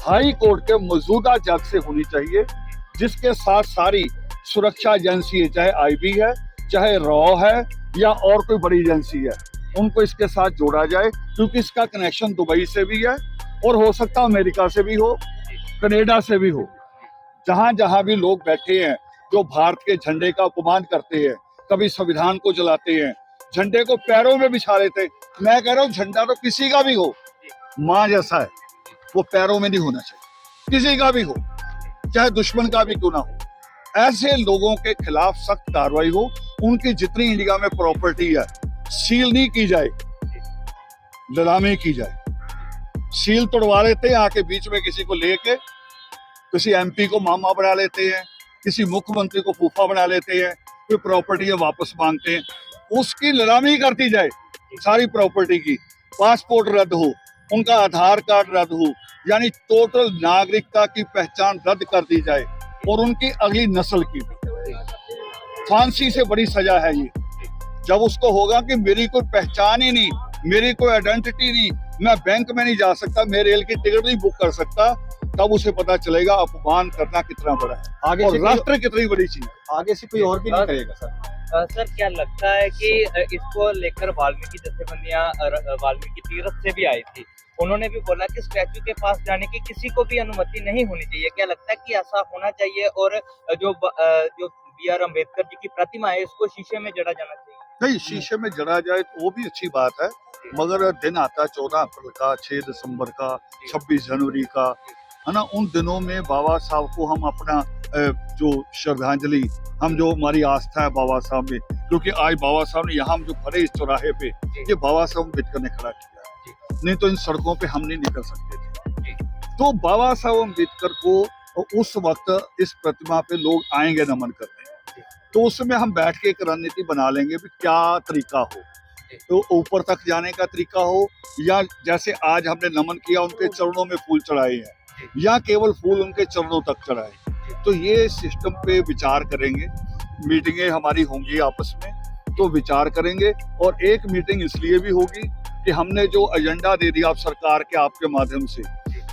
हाई कोर्ट के मौजूदा जज से होनी चाहिए, जिसके साथ सारी सुरक्षा एजेंसी है, चाहे आईबी है, चाहे रॉ है, या और कोई बड़ी एजेंसी है, उनको इसके साथ जोड़ा जाए, क्योंकि इसका कनेक्शन दुबई से भी है और हो सकता है अमेरिका से भी हो, कनाडा से भी हो। जहां जहां भी लोग बैठे हैं जो भारत के झंडे का अपमान करते हैं, कभी संविधान को जलाते हैं, झंडे को पैरों में बिछा लेते हैं। मैं कह रहा हूँ झंडा तो किसी का भी हो, माँ जैसा है, वो पैरों में नहीं होना चाहिए, किसी का भी हो, चाहे दुश्मन का भी क्यों ना हो। ऐसे लोगों के खिलाफ सख्त कार्रवाई हो। उनकी जितनी इंडिया में प्रॉपर्टी है सील नहीं की जाए, नीलामी की जाए। सील तोड़वा लेते हैं, आके बीच में किसी को लेके किसी एमपी को मामा बना लेते हैं, किसी मुख्यमंत्री को फूफा बना लेते हैं, कोई प्रॉपर्टी वापस मांगते हैं, उसकी नीलामी करती जाए सारी प्रॉपर्टी की। पासपोर्ट रद्द हो, उनका आधार कार्ड रद्द हो, यानी टोटल नागरिकता की पहचान रद्द कर दी जाए, और उनकी अगली नस्ल की फांसी से बड़ी सजा है ये। जब उसको होगा कि मेरी कोई पहचान ही नहीं, मेरी कोई आइडेंटिटी नहीं, मैं बैंक में नहीं जा सकता, मैं रेल की टिकट नहीं बुक कर सकता, तब उसे पता चलेगा अपमान करना कितना बड़ा है, आगे और से राष्ट्र कितनी बड़ी चीज है। आगे से कोई और भी नहीं करेगा सर। सर, क्या लगता है कि इसको लेकर वाल्मीकि जत्थेबंदियां वाल्मीकि तीरथ से भी आई थी, उन्होंने भी बोला कि स्टैचू के पास जाने की किसी को भी अनुमति नहीं होनी चाहिए। क्या लगता है कि ऐसा होना चाहिए, और जो BR अम्बेडकर जी की प्रतिमा है इसको शीशे में जड़ा जाना चाहिए? नहीं, शीशे में जड़ा जाए तो वो भी अच्छी बात है, मगर दिन आता है 14 अप्रैल का, 6 दिसंबर का, 26 जनवरी का, है ना। उन दिनों में बाबा साहब को हम अपना जो श्रद्धांजलि, हम जो हमारी आस्था है बाबा साहब में, क्योंकि आज बाबा साहब ने यहाँ हम जो खड़े इस चौराहे पे, ये बाबा साहब अम्बेडकर ने खड़ा किया, नहीं तो इन सड़कों पे हम नहीं निकल सकते थे। तो बाबा साहब अम्बेडकर को उस वक्त इस प्रतिमा पे लोग आएंगे नमन करने, तो उसमें हम बैठ के एक रणनीति बना लेंगे भी क्या तरीका हो, तो ऊपर तक जाने का तरीका हो, या जैसे आज हमने नमन किया उनके चरणों में फूल चढ़ाए हैं, या केवल फूल उनके चरणों तक चढ़ाए। तो ये सिस्टम पे विचार करेंगे, मीटिंगें हमारी होंगी आपस में, तो विचार करेंगे। और एक मीटिंग इसलिए भी होगी कि हमने जो एजेंडा दे दिया आप सरकार के, आपके माध्यम से,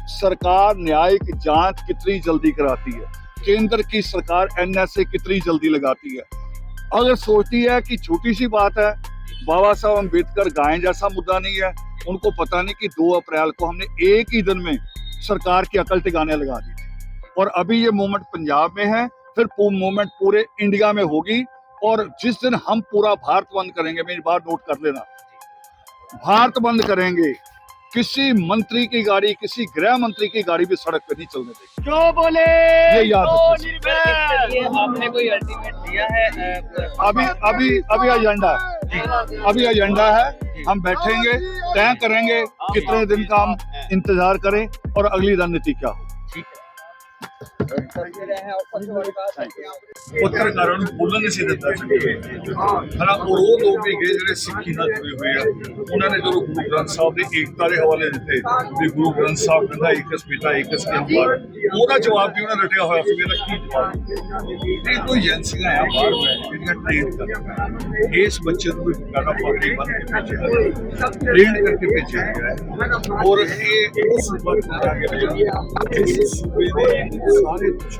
सरकार न्यायिक जांच कितनी जल्दी कराती है, केंद्र की सरकार NSA कितनी जल्दी लगाती है। अगर सोचती है कि छोटी सी बात है, बाबा साहब अम्बेडकर गाय जैसा मुद्दा नहीं है, उनको पता नहीं कि 2 अप्रैल को हमने एक ही दिन में सरकार की अकल टिकाने लगा दी थी। और अभी ये मूवमेंट पंजाब में है, फिर मूवमेंट पूरे इंडिया में होगी। और जिस दिन हम पूरा भारत बंद करेंगे, मेरी बात नोट कर लेना, भारत बंद करेंगे, किसी मंत्री की गाड़ी, किसी गृह मंत्री की गाड़ी भी सड़क पे नहीं चलने देगी। जो बोले ये याद रखिए। इसके लिए आपने कोई अल्टीमेट दिया है? अभी एजेंडा है, हम बैठेंगे, तय करेंगे कितने दिन का हम इंतजार करें और अगली रणनीति क्या हो। पत्रकारों ने बोलने नहीं सी दिता है ना। और वो लोग भी गए जो सिक्खी नाल जुड़े हुए हैं, उन्होंने जो गुरु ग्रंथ साहब की एकता के हवाले दिते भी गुरु ग्रंथ साहब कहता एकस पिता एकस के हमार, ਉਹਦਾ जवाब भी उन्हें रटिया होया सी। मेरा की जवाब ये कोई एजेंसियां हैं बाहर में ट्रेन कर इस बच्चे को गाना पगड़ी बन के भेजा, ट्रेन करके भेजा गया है। और ये उस वक्त आ गया जिस सूबे ने सारे उस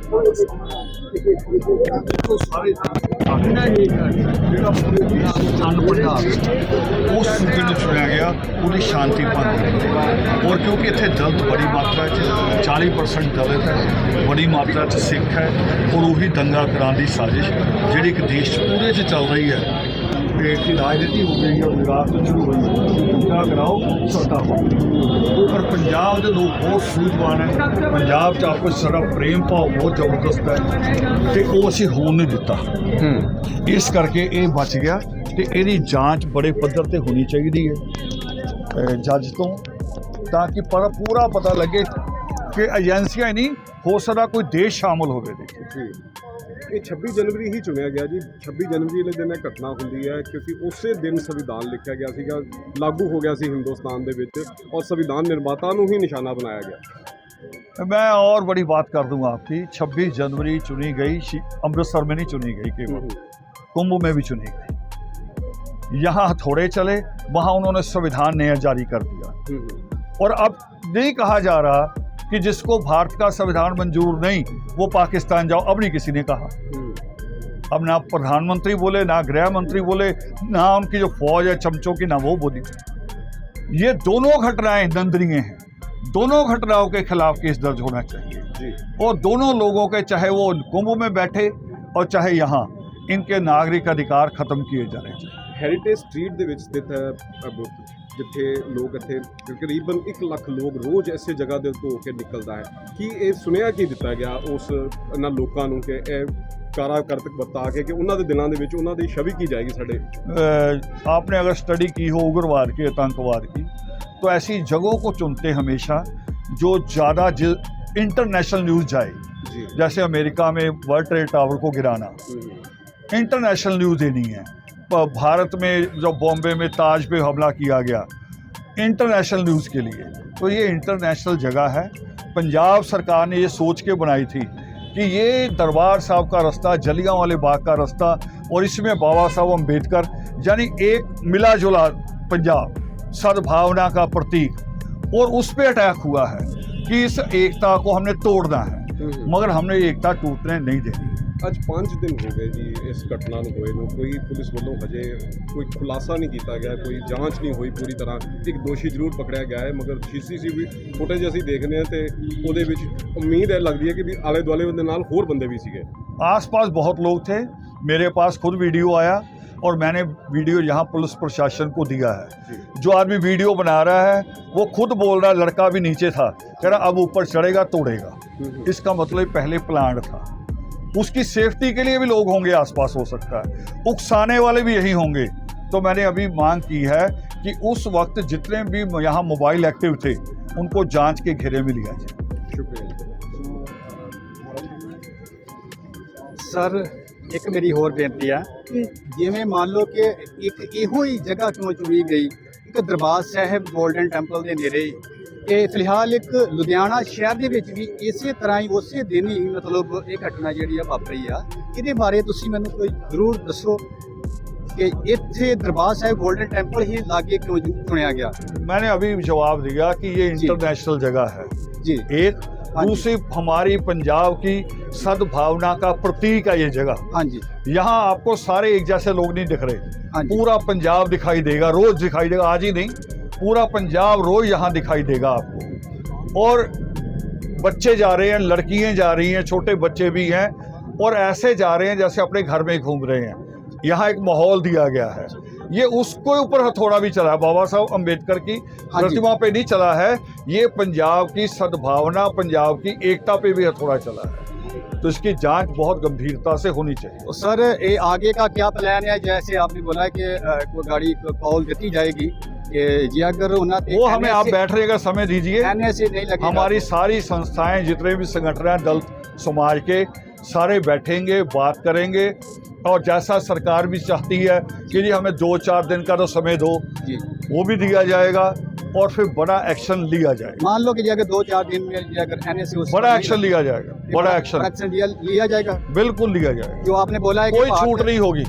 सूबे में चुनिया गया, पूरी शांति भंग। और क्योंकि इतने दलित बड़ी मात्रा 40% दलित है, बड़ी मात्रा सिख है, और वही दंगा कराने की साजिश जी देश पूरे चल रही है कि राजनीति हो गई है, विकास तो शुरू हुई है, दंगा कराओ सत्ता हो। पर पंजाब के लोग बहुत सूझवान है, पंजाब आपस सारा प्रेम भाव बहुत जबरदस्त है, तो वो असीं होण नहीं दिता। इस करके ये बच गया। तो यदी जांच बड़े पद्धर पर होनी चाहिए है जज तो, ताकि पूरा पता लगे कि एजेंसियां नहीं हो सकता कोई देश शामिल हो। ਇਹ 26 ਜਨਵਰੀ ਹੀ ਚੁਣਿਆ ਗਿਆ ਜੀ। 26 ਜਨਵਰੀ ਵਾਲੇ ਦਿਨ ਇਹ ਘਟਨਾ ਹੁੰਦੀ ਹੈ ਕਿਉਂਕਿ ਉਸੇ ਦਿਨ ਸੰਵਿਧਾਨ ਲਿਖਿਆ ਗਿਆ ਸੀਗਾ, ਲਾਗੂ ਹੋ ਗਿਆ ਸੀ ਹਿੰਦੁਸਤਾਨ ਦੇ ਵਿੱਚ, ਔਰ ਸੰਵਿਧਾन निर्माता ਨੂੰ ही निशाना बनाया गया। मैं और बड़ी बात कर दूंगा आपकी, 26 जनवरी चुनी गई अमृतसर में नहीं चुनी गई, केवल कुंभ में भी चुनी गई। यहाँ हथौड़े चले, वहाँ उन्होंने संविधान नया जारी कर दिया। और अब नहीं कहा जा रहा कि जिसको भारत का संविधान मंजूर नहीं वो पाकिस्तान जाओ, अब नहीं किसी ने कहा। अब ना प्रधानमंत्री बोले, ना गृह मंत्री बोले, ना उनकी जो फौज है चमचों की, ना वो बोली। ये दोनों घटनाएं निंदनीय हैं, दोनों घटनाओं के खिलाफ केस दर्ज होना चाहिए। और दोनों लोगों के, चाहे वो कुंभ में बैठे और चाहे यहाँ, इनके नागरिक अधिकार खत्म किए जाने चाहिए। ਹੈਰੀਟੇਜ ਸਟਰੀਟ ਦੇ ਵਿੱਚ ਸਥਿਤ ਹੈ ਬੁੱਤ, ਜਿੱਥੇ ਲੋਕ ਇੱਥੇ ਤਕਰੀਬਨ 1 ਲੱਖ ਲੋਕ ਰੋਜ਼ ਇਸੇ ਜਗ੍ਹਾ ਦੇ ਉੱਤੇ ਹੋ ਕੇ ਨਿਕਲਦਾ ਹੈ। ਕੀ ਇਹ ਸੁਣਿਆ ਕੀ ਦਿੱਤਾ ਗਿਆ ਉਸ ਇਹਨਾਂ ਲੋਕਾਂ ਨੂੰ ਕਿ ਇਹ ਕਾਰਾ ਕਰਤਕ ਬਤਾ ਕੇ ਕਿ ਉਹਨਾਂ ਦੇ ਦਿਲਾਂ ਦੇ ਵਿੱਚ ਉਹਨਾਂ ਦੀ ਛਵੀ ਕੀ ਜਾਏਗੀ ਸਾਡੇ? आपने अगर स्टडी की हो उग्रवाद की, आतंकवाद की, तो ऐसी जगहों को चुनते हमेशा जो ज़्यादा इंटरनेशनल न्यूज़ जाए। जैसे अमेरिका में वर्ल्ड ट्रेड टावर को गिराना इंटरनेशनल न्यूज़ देनी है। भारत में जो बॉम्बे में ताज पे हमला किया गया इंटरनेशनल न्यूज़ के लिए, तो ये इंटरनेशनल जगह है। पंजाब सरकार ने ये सोच के बनाई थी कि ये दरबार साहब का रास्ता, जलियांवाले बाग का रास्ता, और इसमें बाबा साहब अम्बेडकर, यानी एक मिला जुला पंजाब, सद्भावना का प्रतीक, और उस पर अटैक हुआ है कि इस एकता को हमने तोड़ना है, मगर हमने एकता टूटने नहीं देनी। ਅੱਜ 5 ਦਿਨ ਹੋ ਗਏ ਜੀ ਇਸ ਘਟਨਾ ਨੂੰ ਹੋਏ ਨੂੰ, ਕੋਈ ਪੁਲਿਸ ਵੱਲੋਂ ਹਜੇ ਕੋਈ ਖੁਲਾਸਾ ਨਹੀਂ ਕੀਤਾ ਗਿਆ, ਕੋਈ ਜਾਂਚ ਨਹੀਂ ਹੋਈ ਪੂਰੀ ਤਰ੍ਹਾਂ। ਇੱਕ ਦੋਸ਼ੀ ਜ਼ਰੂਰ ਪਕੜਿਆ ਗਿਆ ਹੈ, ਮਗਰ CCTV ਫੁਟੇਜ ਅਸੀਂ ਦੇਖਦੇ ਹਾਂ ਤੇ ਉਹਦੇ ਵਿੱਚ ਉਮੀਦ ਹੈ ਲੱਗਦੀ ਹੈ ਕਿ ਵੀ ਆਲੇ ਦੁਆਲੇ ਦੇ ਨਾਲ ਹੋਰ ਬੰਦੇ ਵੀ ਸੀਗੇ। आसपास बहुत लोग थे, मेरे पास खुद वीडियो आया और मैंने वीडियो यहाँ पुलिस प्रशासन को दिया है। जो आदमी वीडियो बना रहा है वो खुद बोल रहा, लड़का भी नीचे था, कह रहा अब ऊपर चढ़ेगा तोड़ेगा। इसका मतलब पहले प्लान था। उसकी सेफ्टी के लिए भी लोग होंगे आसपास, हो सकता है उकसाने वाले भी यही होंगे। तो मैंने अभी मांग की है कि उस वक्त जितने भी यहाँ मोबाइल एक्टिव थे उनको जांच के घेरे में लिया जाए। शुक्रिया ਸਰ, ਇੱਕ ਮੇਰੀ ਹੋਰ ਬੇਨਤੀ ਆ ਕਿ ਜਿਵੇਂ ਮੰਨ ਲਓ ਕਿ ਇੱਕ ਇਹੋ ਹੀ ਜਗ੍ਹਾ ਕਿਉਂ ਚੁਣੀ ਗਈ, ਇੱਕ ਦਰਬਾਰ ਸਾਹਿਬ ਗੋਲਡਨ ਟੈਂਪਲ ਦੇ ਨੇੜੇ ਹੀ, ਇਹ ਫਿਲਹਾਲ ਇੱਕ ਲੁਧਿਆਣਾ ਸ਼ਹਿਰ ਦੇ ਵਿੱਚ ਵੀ ਇਸੇ ਤਰ੍ਹਾਂ ਹੀ ਉਸੇ ਦਿਨ ਹੀ ਮਤਲਬ ਇਹ ਘਟਨਾ ਜਿਹੜੀ ਆ ਵਾਪਰੀ ਆ। ਇਹਦੇ ਬਾਰੇ ਤੁਸੀਂ ਮੈਨੂੰ ਕੋਈ ਜ਼ਰੂਰ ਦੱਸੋ कि इत्थे दरबार साहिब गोल्डन टेंपल ही लागे क्यों चुनिया गया? मैंने अभी जवाब दिया कि ये इंटरनेशनल जगह है जी। एक दूसरी हमारी पंजाब की सद्भावना का प्रतीक है ये जगह। हाँ जी। यहाँ आपको सारे एक जैसे लोग नहीं दिख रहे, पूरा पंजाब दिखाई देगा, रोज दिखाई देगा, आज ही नहीं, पूरा पंजाब रोज यहाँ दिखाई देगा आपको। और बच्चे जा रहे हैं, लड़कियां जा रही हैं, छोटे बच्चे भी हैं, और ऐसे जा रहे हैं जैसे अपने घर में घूम रहे हैं। यहाँ एक माहौल दिया गया है। ये उसके ऊपर हथौड़ा भी चला है, बाबा साहब अम्बेडकर की प्रतिमा पे नहीं चला है, ये पंजाब की सद्भावना, पंजाब की एकता पे भी हथौड़ा चला है। तो इसकी जांच बहुत गंभीरता से होनी चाहिए। तो सर ये आगे का क्या प्लान है? जैसे आपने बोला कि कोई गाड़ी कॉल देती जाएगी कि जी अगर वो हमें आप बैठने का समय दीजिए। NSA नहीं लगेगा, हमारी सारी संस्थाएं, जितने भी संगठन हैं दलित समाज के, सारे बैठेंगे, बात करेंगे, और जैसा सरकार भी चाहती है कि जी हमें 2-4 दिन का तो समय दो, जी वो भी दिया जाएगा, और फिर बड़ा एक्शन लिया जाएगा। मान लो कि अगर 2-4 दिन में अगर NSA बड़ा एक्शन लिया जाएगा, बड़ा एक्शन लिया जाएगा, बिल्कुल लिया जाएगा। जो आपने बोला है कोई छूट नहीं होगी,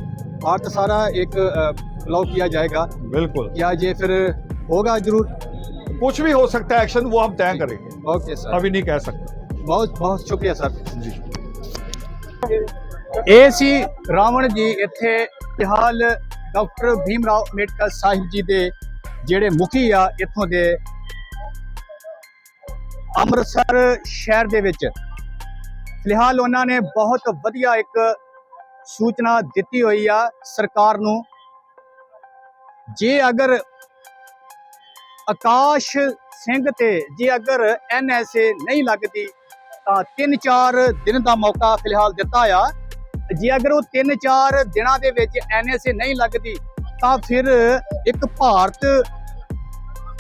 भारत सारा एक ब्लॉक किया जाएगा, बिल्कुल। क्या ये फिर होगा? जरूर कुछ भी हो सकता है, एक्शन वो हम तय करेंगे, ओके सर, अभी नहीं कह सकते। बहुत बहुत शुक्रिया सर जी। ਇਹ ਸੀ ਰਾਵਣ ਜੀ ਇੱਥੇ ਫਿਲਹਾਲ ਡਾਕਟਰ ਭੀਮ ਰਾਓ ਅੰਬੇਡਕਰ ਸਾਹਿਬ ਜੀ ਦੇ ਜਿਹੜੇ ਮੁਖੀ ਆ ਇੱਥੋਂ ਦੇ ਅੰਮ੍ਰਿਤਸਰ ਸ਼ਹਿਰ ਦੇ ਵਿੱਚ ਫਿਲਹਾਲ ਉਹਨਾਂ ਨੇ ਬਹੁਤ ਵਧੀਆ ਇੱਕ ਸੂਚਨਾ ਦਿੱਤੀ ਹੋਈ ਆ ਸਰਕਾਰ ਨੂੰ। ਜੇ ਅਗਰ ਆਕਾਸ਼ ਸਿੰਘ ਤੇ ਜੇ ਅਗਰ NSA ਨਹੀਂ ਲੱਗਦੀ ਤਾਂ 3-4 ਦਿਨ ਦਾ ਮੌਕਾ ਫਿਲਹਾਲ ਦਿੱਤਾ ਆ। ਜੇ ਅਗਰ ਉਹ 3-4 ਦਿਨਾਂ ਦੇ ਵਿੱਚ NSA ਨਹੀਂ ਲੱਗਦੀ ਤਾਂ ਫਿਰ ਇੱਕ ਭਾਰਤ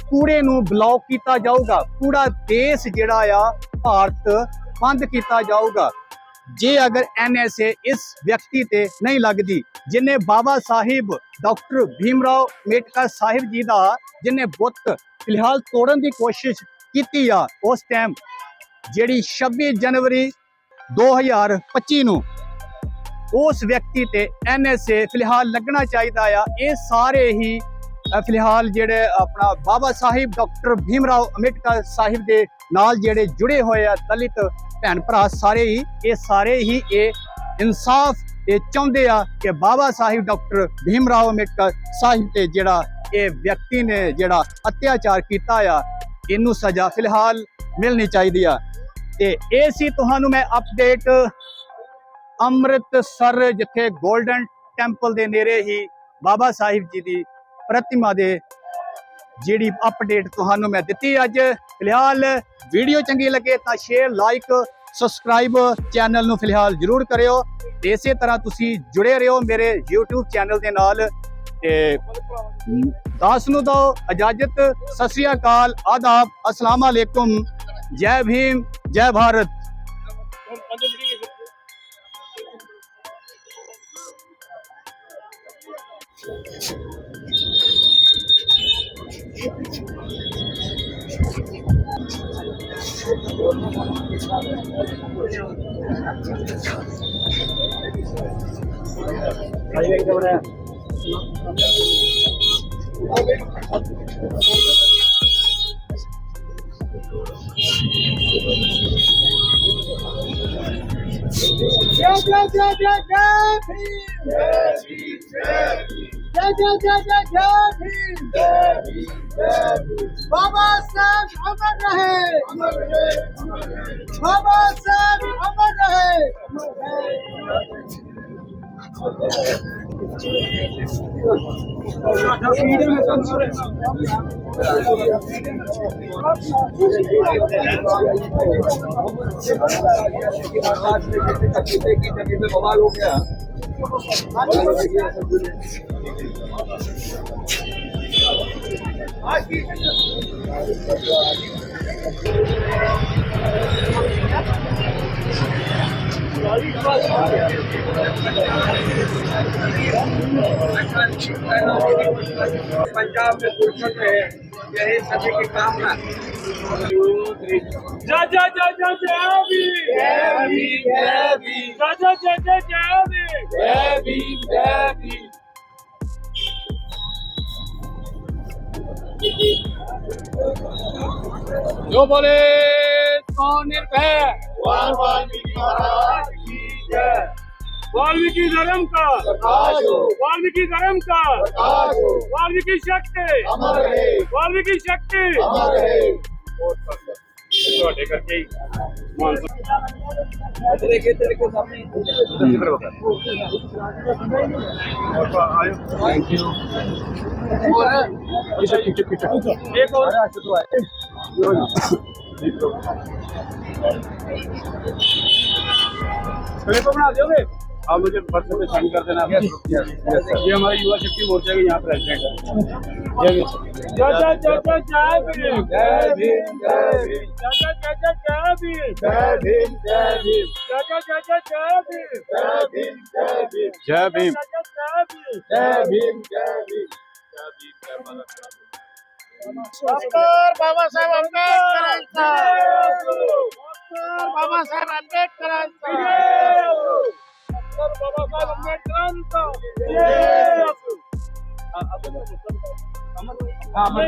ਕੂੜੇ ਨੂੰ ਬਲੌਕ ਕੀਤਾ ਜਾਊਗਾ, ਪੂਰਾ ਦੇਸ਼ ਜਿਹੜਾ ਆ ਭਾਰਤ ਬੰਦ ਕੀਤਾ ਜਾਊਗਾ। ਜੇ ਅਗਰ NSA ਇਸ ਵਿਅਕਤੀ ਤੇ ਨਹੀਂ ਲੱਗਦੀ, ਜਿਨੇ ਬਾਬਾ ਸਾਹਿਬ ਡਾਕਟਰ ਭੀਮ ਰਾਓ ਅੰਬੇਡਕਰ ਸਾਹਿਬ ਜੀ ਦਾ ਜਿਨੇ ਬੁੱਤ ਫਿਲਹਾਲ ਤੋੜਨ ਦੀ ਕੋਸ਼ਿਸ਼ ਕੀਤੀ ਆ, ਉਸ ਟਾਈਮ ਜਿਹੜੀ 26 ਜਨਵਰੀ 2025 ਨੂੰ ਉਸ ਵਿਅਕਤੀ ਤੇ NSA ਫਿਲਹਾਲ ਲੱਗਣਾ ਚਾਹੀਦਾ ਆ। ਇਹ ਸਾਰੇ ਹੀ ਫਿਲਹਾਲ ਜਿਹੜੇ ਆਪਣਾ ਬਾਬਾ ਸਾਹਿਬ ਡਾਕਟਰ ਭੀਮ ਰਾਓ ਅੰਬੇਡਕਰ ਸਾਹਿਬ ਦੇ ਨਾਲ ਜਿਹੜੇ ਜੁੜੇ ਹੋਏ ਆ ਦਲਿਤ ਭੈਣ ਭਰਾ ਸਾਰੇ ਹੀ ਇਹ ਇਨਸਾਫ ਇਹ ਚਾਹੁੰਦੇ ਆ ਕਿ ਬਾਬਾ ਸਾਹਿਬ ਡਾਕਟਰ ਭੀਮ ਰਾਓ ਅੰਬੇਡਕਰ ਸਾਹਿਬ ਤੇ ਜਿਹੜਾ ਇਹ ਵਿਅਕਤੀ ਨੇ ਜਿਹੜਾ ਅਤਿਆਚਾਰ ਕੀਤਾ ਆ, ਇਹਨੂੰ ਸਜ਼ਾ ਫਿਲਹਾਲ ਮਿਲਣੀ ਚਾਹੀਦੀ ਆ। ਤੇ ਇਹ ਸੀ ਤੁਹਾਨੂੰ ਮੈਂ ਅਪਡੇਟ ਅੰਮ੍ਰਿਤਸਰ, ਜਿੱਥੇ ਗੋਲਡਨ ਟੈਂਪਲ ਦੇ ਨੇੜੇ ਹੀ ਬਾਬਾ ਸਾਹਿਬ ਜੀ ਦੀ ਪ੍ਰਤਿਮਾ ਦੇ ਜਿਹੜੀ ਅਪਡੇਟ ਤੁਹਾਨੂੰ ਮੈਂ ਦਿੱਤੀ ਅੱਜ। ਫਿਲਹਾਲ ਵੀਡੀਓ ਚੰਗੀ ਲੱਗੇ ਤਾਂ ਸ਼ੇਅਰ, ਲਾਈਕ, ਸਬਸਕ੍ਰਾਈਬ ਚੈਨਲ ਨੂੰ ਫਿਲਹਾਲ ਜ਼ਰੂਰ ਕਰਿਓ। ਤੇ ਇਸੇ ਤਰ੍ਹਾਂ ਤੁਸੀਂ ਜੁੜੇ ਰਹੋ ਮੇਰੇ YouTube ਚੈਨਲ ਦੇ ਨਾਲ। ਤੇ ਦਾਸ ਨੂੰ ਦਿਓ ਇਜਾਜ਼ਤ। ਸਤਿ ਸ੍ਰੀ ਅਕਾਲ, ਆਦਾਬ, अस्सलाम वालेकुम, जय भीम, जय भारत। बाबा साहब अमर रहे, बाबा साहब अमर रहे। बवाल हो गया। पंजाब में दुर्शन है, यही सभी की कामना। जय जय जय जय जय भीम, जय भीम, जय भीम, जय जय जय जय जय भीम, जय भीम, जय भीम। जो बोले तो निर्भय। वाल्मीकि महाराज की जय। वाल्मीकि धर्म का वाल्मीकि धर्म का वाल्मीकि शक्ति वाल्मीकि शक्ति ਤੁਹਾਡੇ ਕਰਕੇ थैंक यू एक और बना दोगे आप मुझे व्हाट्सएप पे सेंड कर देना। ये हमारे युवा शक्ति मोर्चा के यहाँ प्रेसिडेंट है। जय भीम जय जय जय जय जय भीम जय भीम जय भीम जय जय जय जय जय भीम जय भीम जय भीम जय जय जय जय जय भीम जय भीम जय भीम जय भीम जय भीम डॉक्टर बाबासाहेब आंबेडकरांचा डॉक्टर बाबासाहेब आंबेडकरांचा बाबासाहेब आंबेडकरांचा अमर